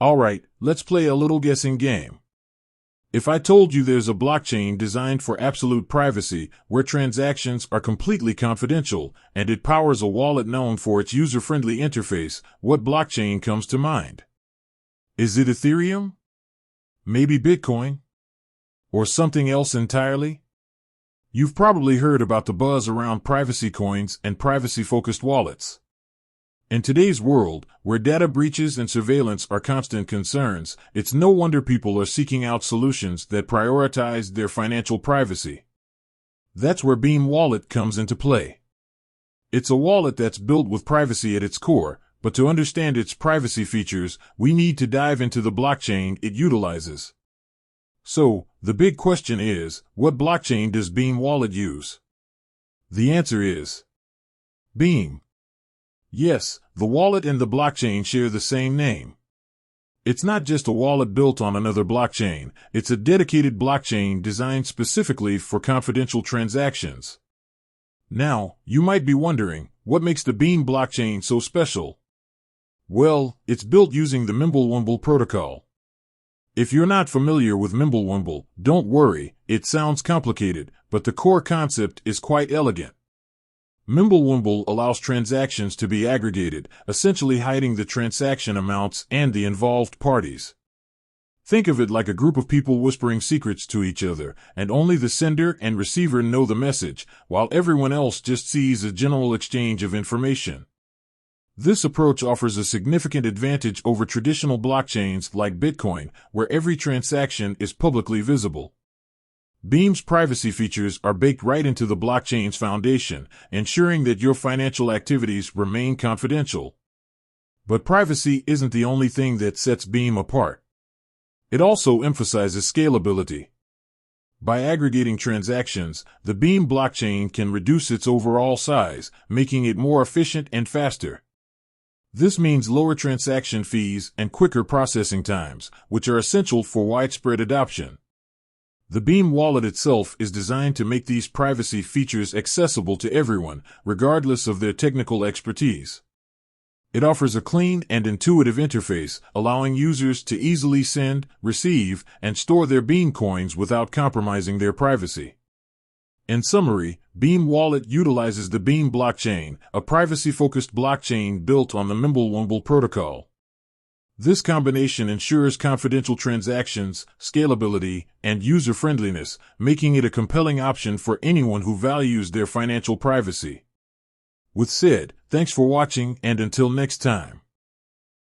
Alright, let's play a little guessing game. If I told you there's a blockchain designed for absolute privacy, where transactions are completely confidential, and it powers a wallet known for its user-friendly interface, what blockchain comes to mind? Is it Ethereum? Maybe Bitcoin? Or something else entirely? You've probably heard about the buzz around privacy coins and privacy-focused wallets. In today's world, where data breaches and surveillance are constant concerns, it's no wonder people are seeking out solutions that prioritize their financial privacy. That's where Beam Wallet comes into play. It's a wallet that's built with privacy at its core, but to understand its privacy features, we need to dive into the blockchain it utilizes. So, the big question is, what blockchain does Beam Wallet use? The answer is Beam. Yes, the wallet and the blockchain share the same name. It's not just a wallet built on another blockchain, it's a dedicated blockchain designed specifically for confidential transactions. Now, you might be wondering, what makes the Beam blockchain so special? Well, it's built using the Mimblewimble protocol. If you're not familiar with Mimblewimble, don't worry, it sounds complicated, but the core concept is quite elegant. Mimblewimble allows transactions to be aggregated, essentially hiding the transaction amounts and the involved parties. Think of it like a group of people whispering secrets to each other, and only the sender and receiver know the message, while everyone else just sees a general exchange of information. This approach offers a significant advantage over traditional blockchains like Bitcoin, where every transaction is publicly visible. Beam's privacy features are baked right into the blockchain's foundation, ensuring that your financial activities remain confidential. But privacy isn't the only thing that sets Beam apart. It also emphasizes scalability. By aggregating transactions, the Beam blockchain can reduce its overall size, making it more efficient and faster. This means lower transaction fees and quicker processing times, which are essential for widespread adoption. The Beam wallet itself is designed to make these privacy features accessible to everyone, regardless of their technical expertise. It offers a clean and intuitive interface, allowing users to easily send, receive, and store their Beam coins without compromising their privacy. In summary, Beam Wallet utilizes the Beam blockchain, a privacy-focused blockchain built on the Mimblewimble protocol. This combination ensures confidential transactions, scalability, and user-friendliness, making it a compelling option for anyone who values their financial privacy. With said, thanks for watching, and until next time.